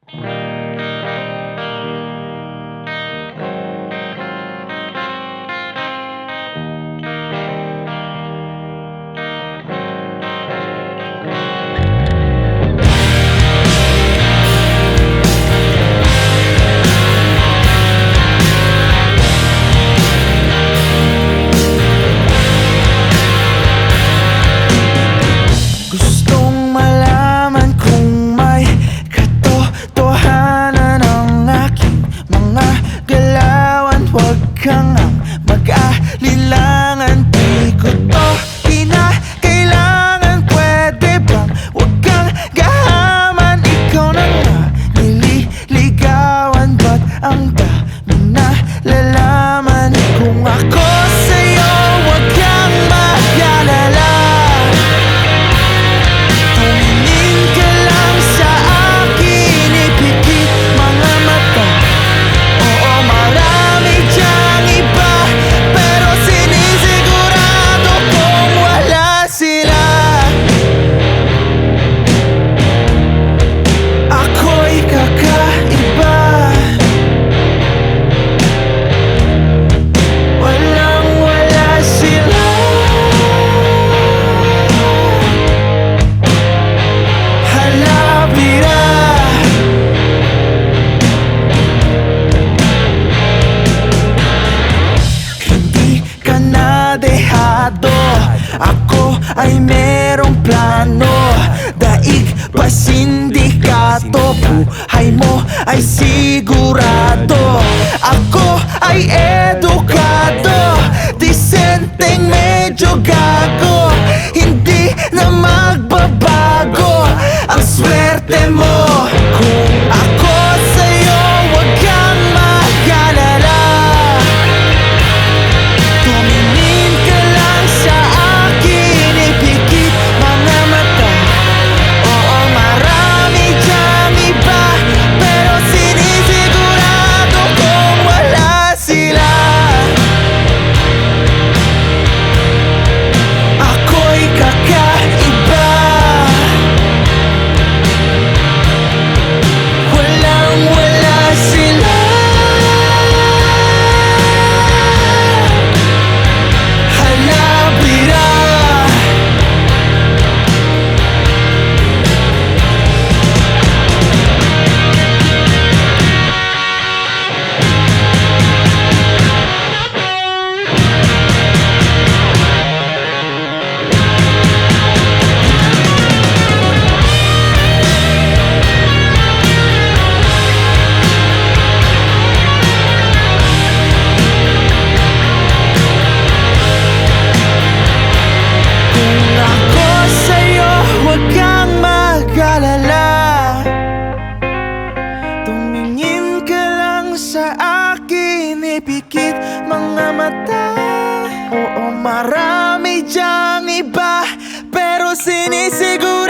Gustong malaman kung may katotohanan ang aking mga galawan. Huwag kang mag-alilangan, di ko to kinakailangan. Pwede bang huwag kang gahaman? Ikaw na nga nililigawan, ba't ang dami na lalaman? Kung ako sa'yo, huwag kang mag-alala. Tumingin ka lang sa akin, ipikit mga mata. Oo, marami dyang iba, pero sinisigurado kong wala sila. Ako'y kakaiba, walang-wala sila. Halapira, hindi ka na dehado. Ako ay merong plano, daig pa sindikato. Buhay mo ay sigurado, ako ay edukado. Disenteng medyo gago, hindi na magbabago ang swerte mo. Kung ako sa'yo, huwag kang mag-alala. Tumingin ka lang sa akin, ipikit mga mata. Oo, marami dyang iba, pero sinisigurado kong wala sila. Ako'y kakaiba, walang-wala sila. Halapira, kung ako sa'yo, huwag kang mag-alala. Tumingin ka lang sa akin, ipikit mga mata. Oo, marami dyang iba, pero sinisigurado